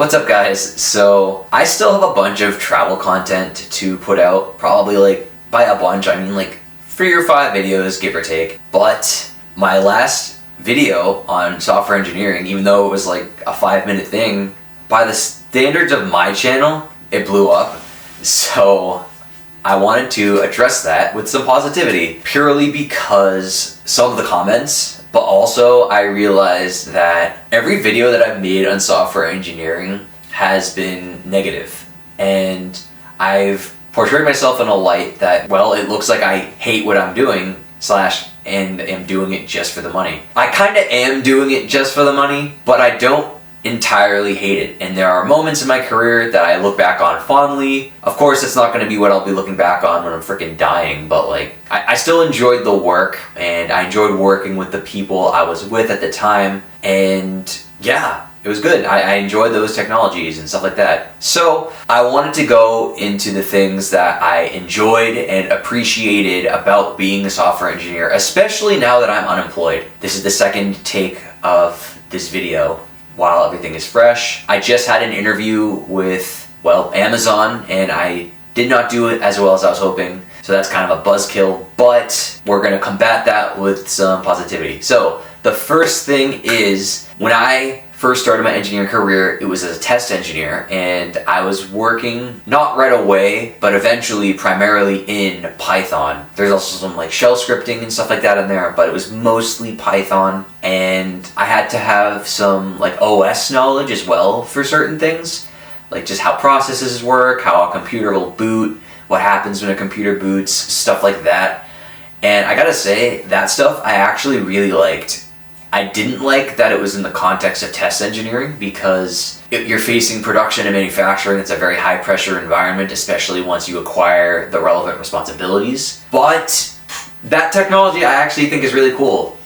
What's up, guys? So I still have a bunch of travel content to put out, probably like by a bunch, I mean like 3 or 5 videos, give or take. But my last video on software engineering, even though it was like a 5-minute thing, by the standards of my channel, it blew up. So I wanted to address that with some positivity, purely because some of the comments, but also I realized that every video that I've made on software engineering has been negative. And I've portrayed myself in a light that, well, it looks like I hate what I'm doing, and am doing it just for the money. I kind of am doing it just for the money, but I don't entirely hate it. And there are moments in my career that I look back on fondly. Of course, it's not going to be what I'll be looking back on when I'm freaking dying, but like, I still enjoyed the work, and I enjoyed working with the people I was with at the time, and yeah, it was good. I enjoyed those technologies and stuff like that. So I wanted to go into the things that I enjoyed and appreciated about being a software engineer, especially now that I'm unemployed. This is the second take of this video while everything is fresh. I just had an interview with, well, Amazon, and I did not do it as well as I was hoping. So that's kind of a buzzkill, but we're gonna combat that with some positivity. So the first thing is, when I first started my engineering career, it was as a test engineer, and I was working not right away, but eventually primarily in Python. There's also some like shell scripting and stuff like that in there, but it was mostly Python, and I had to have some like OS knowledge as well for certain things, like just how processes work, how a computer will boot, what happens when a computer boots, stuff like that. And I gotta say, that stuff I actually really liked. I didn't like that it was in the context of test engineering, because you're facing production and manufacturing. It's a very high pressure environment, especially once you acquire the relevant responsibilities. But that technology I actually think is really cool.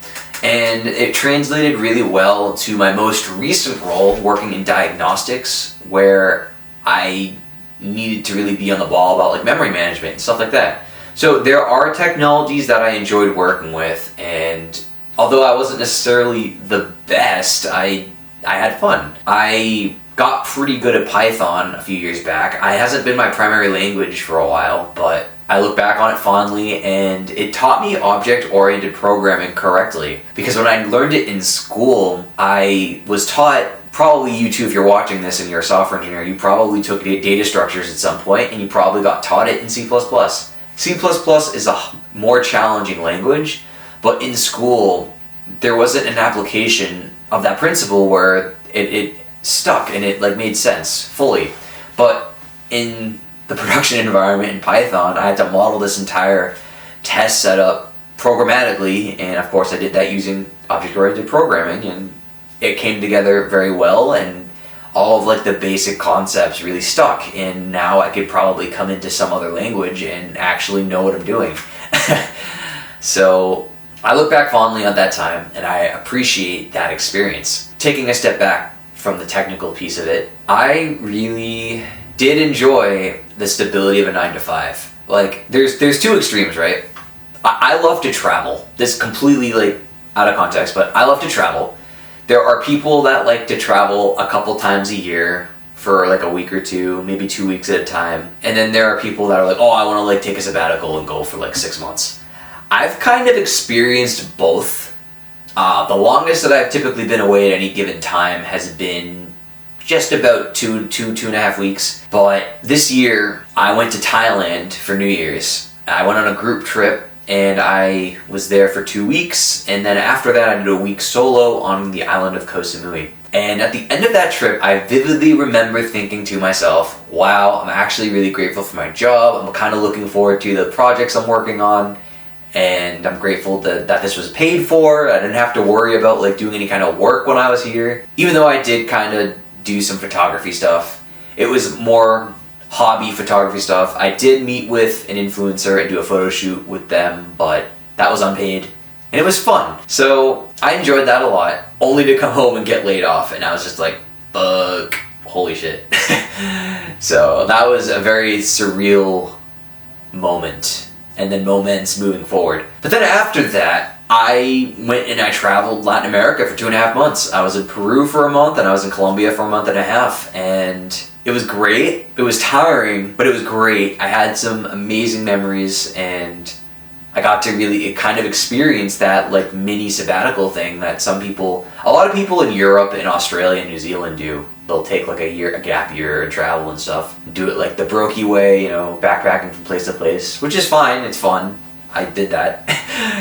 And it translated really well to my most recent role working in diagnostics, where I needed to really be on the ball about like memory management and stuff like that. So there are technologies that I enjoyed working with, and although I wasn't necessarily the best, I had fun. I got pretty good at Python a few years back. It hasn't been my primary language for a while, but I look back on it fondly, and it taught me object-oriented programming correctly. Because when I learned it in school, I was taught, probably you too if you're watching this and you're a software engineer, you probably took data structures at some point, and you probably got taught it in C++. C++ is a more challenging language, but in school, there wasn't an application of that principle where it stuck and it like made sense fully. But in the production environment in Python, I had to model this entire test setup programmatically, and of course I did that using object-oriented programming, and it came together very well, and all of like the basic concepts really stuck, and now I could probably come into some other language and actually know what I'm doing. So I look back fondly on that time, and I appreciate that experience. Taking a step back from the technical piece of it, I really did enjoy the stability of a 9-to-5. Like, there's 2 extremes, right? I love to travel. This is completely like out of context, but I love to travel. There are people that like to travel a couple times a year for like a week or 2, maybe 2 weeks at a time. And then there are people that are like, oh, I want to like take a sabbatical and go for like 6 months. I've kind of experienced both. The longest that I've typically been away at any given time has been just about 2.5 weeks. But this year, I went to Thailand for New Year's. I went on a group trip, and I was there for 2 weeks. And then after that, I did a week solo on the island of Koh Samui. And at the end of that trip, I vividly remember thinking to myself, wow, I'm actually really grateful for my job. I'm kind of looking forward to the projects I'm working on. And I'm grateful that this was paid for. I didn't have to worry about like doing any kind of work when I was here. Even though I did kind of do some photography stuff, it was more hobby photography stuff. I did meet with an influencer and do a photo shoot with them, but that was unpaid, and it was fun. So I enjoyed that a lot, only to come home and get laid off, and I was just like, fuck, holy shit. So that was a very surreal moment, and then moments moving forward. But then after that, I went and I traveled Latin America for 2.5 months. I was in Peru for a month and I was in Colombia for a month and a half, and it was great. It was tiring, but it was great. I had some amazing memories, and I got to really kind of experience that like mini sabbatical thing that a lot of people in Europe and Australia and New Zealand do. They'll take like a gap year and travel and stuff. Do it like the Brokey way, you know, backpacking from place to place, which is fine. It's fun. I did that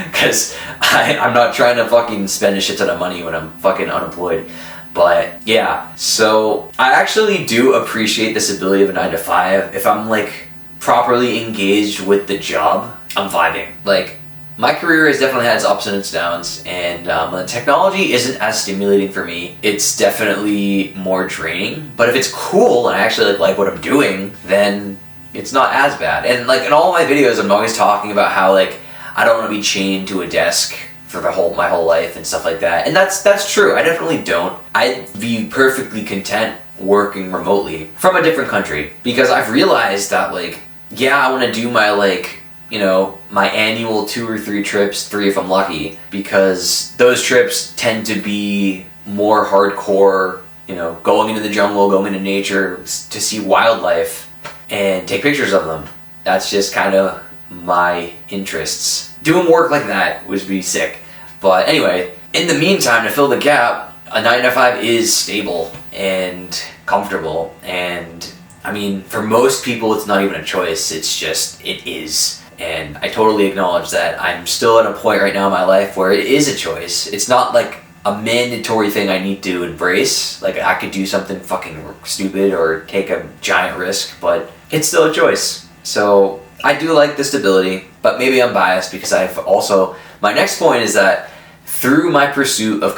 because I'm not trying to fucking spend a shit ton of money when I'm fucking unemployed. But yeah, so I actually do appreciate this ability of a 9 to 5. If I'm like properly engaged with the job, I'm vibing. Like, my career has definitely had its ups and its downs, and the technology isn't as stimulating for me. It's definitely more draining, but if it's cool and I actually like what I'm doing, then it's not as bad. And like in all my videos, I'm always talking about how like I don't want to be chained to a desk for my whole life and stuff like that. And that's true. I definitely don't. I'd be perfectly content working remotely from a different country, because I've realized that like, yeah, I want to do my like, you know, my annual 2 or 3 trips, 3 if I'm lucky, because those trips tend to be more hardcore, you know, going into the jungle, going into nature to see wildlife and take pictures of them. That's just kind of my interests. Doing work like that would be sick. But anyway, in the meantime, to fill the gap, a 9 to 5 is stable and comfortable. And I mean, for most people, it's not even a choice. It's just, it is. And I totally acknowledge that I'm still at a point right now in my life where it is a choice. It's not like a mandatory thing I need to embrace. Like, I could do something fucking stupid or take a giant risk, but it's still a choice. So I do like the stability, but maybe I'm biased because I've also, my next point is that through my pursuit of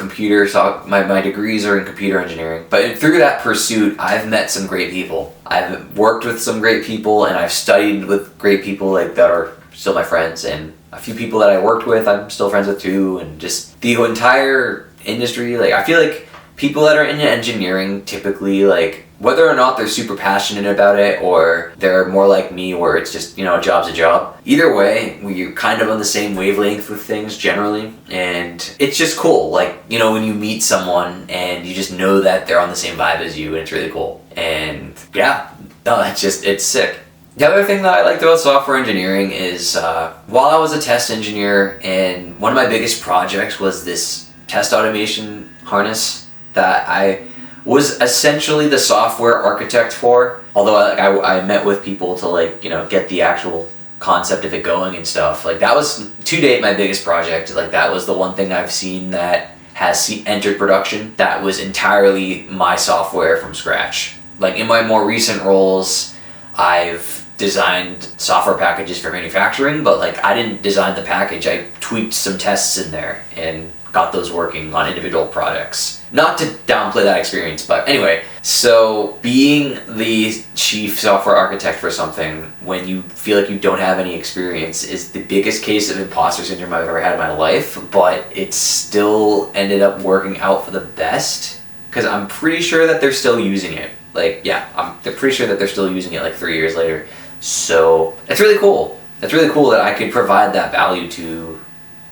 my degrees are in computer engineering, but through that pursuit, I've met some great people. I've worked with some great people, and I've studied with great people like that are still my friends, and a few people that I worked with I'm still friends with too, and just the entire industry. Like, I feel like people that are in engineering typically, like, whether or not they're super passionate about it or they're more like me where it's just, you know, a job's a job. Either way, we're kind of on the same wavelength with things generally, and it's just cool. Like, you know, when you meet someone and you just know that they're on the same vibe as you, and it's really cool. And yeah, no, it's sick. The other thing that I liked about software engineering is while I was a test engineer, and one of my biggest projects was this test automation harness that I was essentially the software architect for, although I met with people to, like, you know, get the actual concept of it going and stuff. Like, that was to date my biggest project. Like, that was the one thing I've seen that has entered production that was entirely my software from scratch. Like, in my more recent roles, I've designed software packages for manufacturing, but like, I didn't design the package. I tweaked some tests in there and got those working on individual products. Not to downplay that experience, but anyway, so being the chief software architect for something when you feel like you don't have any experience is the biggest case of imposter syndrome I've ever had in my life, but it still ended up working out for the best, because I'm pretty sure that they're still using it. Like, yeah, they're pretty sure that they're still using it like 3 years later. So it's really cool. It's really cool that I could provide that value to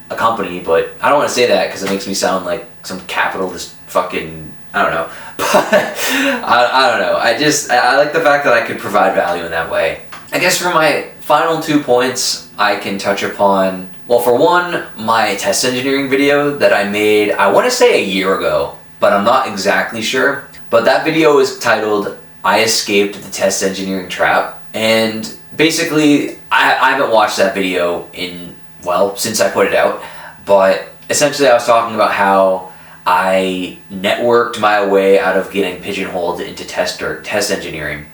a company, but I don't want to say that because it makes me sound like some capitalist fucking, I don't know. But I don't know. I like the fact that I could provide value in that way. I guess for my final 2 points, I can touch upon, well, for one, my test engineering video that I made, I want to say a year ago, but I'm not exactly sure. But that video is titled, I Escaped the Test Engineering Trap. And basically, I haven't watched that video since I put it out. But essentially, I was talking about how I networked my way out of getting pigeonholed into test engineering.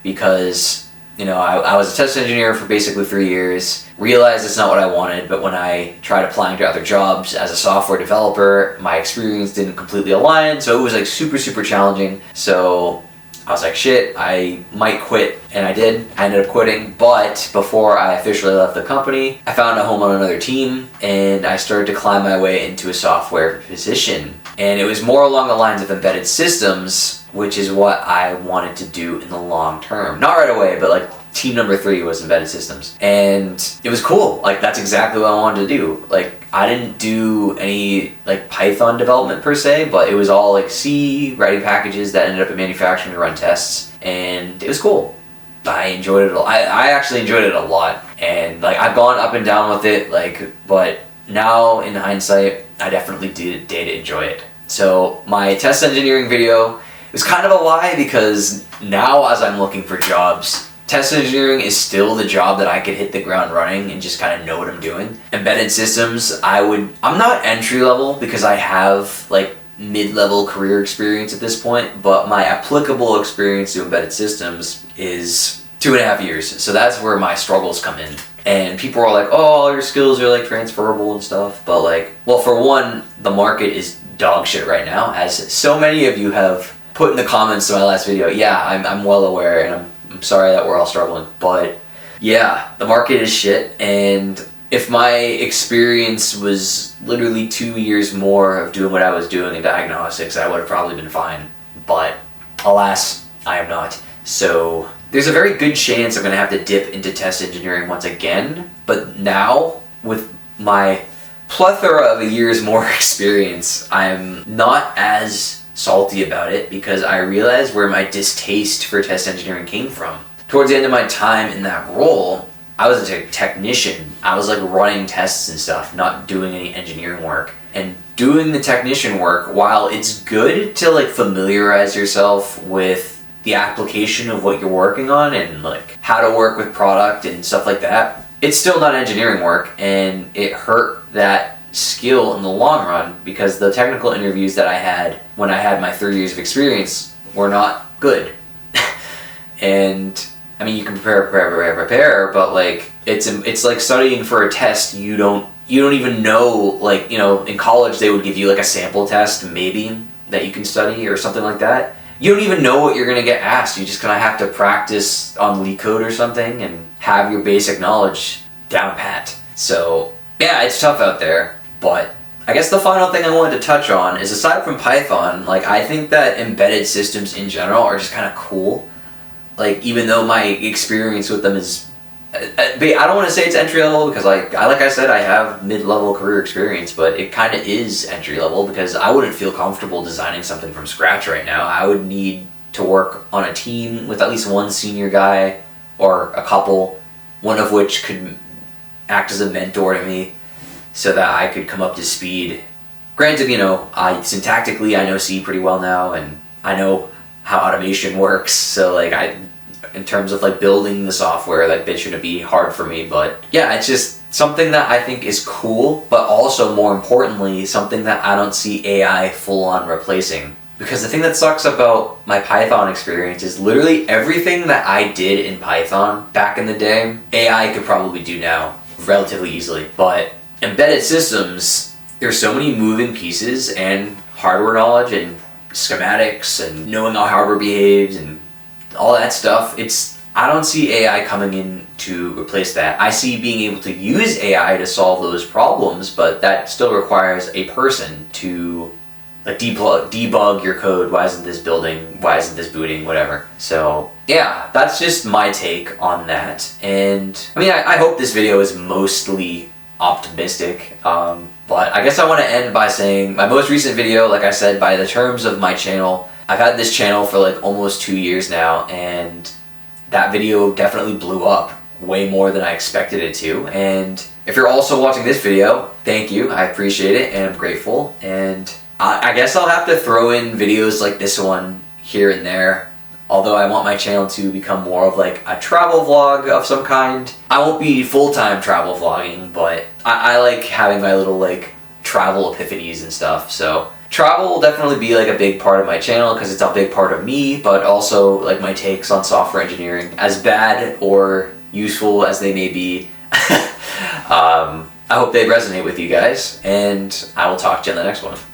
Because, you know, I was a test engineer for basically 3 years, realized it's not what I wanted, but when I tried applying to other jobs as a software developer, my experience didn't completely align, so it was like super, super challenging. So I was like, shit, I might quit, and I did. I ended up quitting, but before I officially left the company, I found a home on another team, and I started to climb my way into a software position. And it was more along the lines of embedded systems, which is what I wanted to do in the long term. Not right away, but like team number 3 was embedded systems. And it was cool. Like, that's exactly what I wanted to do. Like, I didn't do any like Python development per se, but it was all like C, writing packages that ended up in manufacturing to run tests, and it was cool. I enjoyed it. I actually enjoyed it a lot, and like I've gone up and down with it, like, but now in hindsight, I definitely did enjoy it. So my test engineering video was kind of a lie, because now as I'm looking for jobs, test engineering is still the job that I could hit the ground running and just kind of know what I'm doing. Embedded systems, I'm not entry level because I have like mid-level career experience at this point, but my applicable experience to embedded systems is 2.5 years. So that's where my struggles come in. And people are like, oh, all your skills are like transferable and stuff. But like, well, for one, the market is dog shit right now, as so many of you have put in the comments to my last video. Yeah, I'm well aware, and I'm sorry that we're all struggling. But yeah, the market is shit, and if my experience was literally 2 years more of doing what I was doing in diagnostics, I would have probably been fine. But alas, I am not. So there's a very good chance I'm going to have to dip into test engineering once again. But now, with my plethora of a year's more experience, I'm not as salty about it, because I realized where my distaste for test engineering came from. Towards the end of my time in that role, I was a technician. I was like running tests and stuff, not doing any engineering work. And doing the technician work, while it's good to like familiarize yourself with the application of what you're working on and like how to work with product and stuff like that, it's still not engineering work, and it hurt that skill in the long run, because the technical interviews that I had when I had my 3 years of experience were not good. And I mean, you can prepare, but like it's like studying for a test you don't even know. Like, you know, in college they would give you like a sample test maybe that you can study or something like that. You don't even know what you're gonna get asked. You just kind of have to practice on LeetCode or something and have your basic knowledge down pat. So yeah, it's tough out there. But I guess the final thing I wanted to touch on is, aside from Python, like, I think that embedded systems in general are just kind of cool. Like, even though my experience with them is, I don't want to say it's entry level, because like I said, I have mid-level career experience, but it kind of is entry level, because I wouldn't feel comfortable designing something from scratch right now. I would need to work on a team with at least one senior guy, or a couple, one of which could act as a mentor to me, so that I could come up to speed. Granted, you know, syntactically I know C pretty well now, and I know how automation works, so like in terms of like building the software, like, that shouldn't be hard for me. But yeah, it's just something that I think is cool, but also more importantly, something that I don't see AI full on replacing. Because the thing that sucks about my Python experience is literally everything that I did in Python back in the day, AI could probably do now relatively easily. But embedded systems, there's so many moving pieces, and hardware knowledge and schematics and knowing how hardware behaves and all that stuff. I don't see AI coming in to replace that. I see being able to use AI to solve those problems, but that still requires a person to like debug your code. Why isn't this building? Why isn't this booting? Whatever. So yeah, that's just my take on that. And I mean, I hope this video is mostly optimistic, but I guess I want to end by saying my most recent video, like I said, by the terms of my channel, I've had this channel for like almost 2 years now, and that video definitely blew up way more than I expected it to. And if you're also watching this video, thank you, I appreciate it and I'm grateful. And I guess I'll have to throw in videos like this one here and there, although I want my channel to become more of like a travel vlog of some kind. I won't be full-time travel vlogging, but I like having my little like travel epiphanies and stuff. So travel will definitely be like a big part of my channel, because it's a big part of me, but also like my takes on software engineering, as bad or useful as they may be. I hope they resonate with you guys, and I will talk to you in the next one.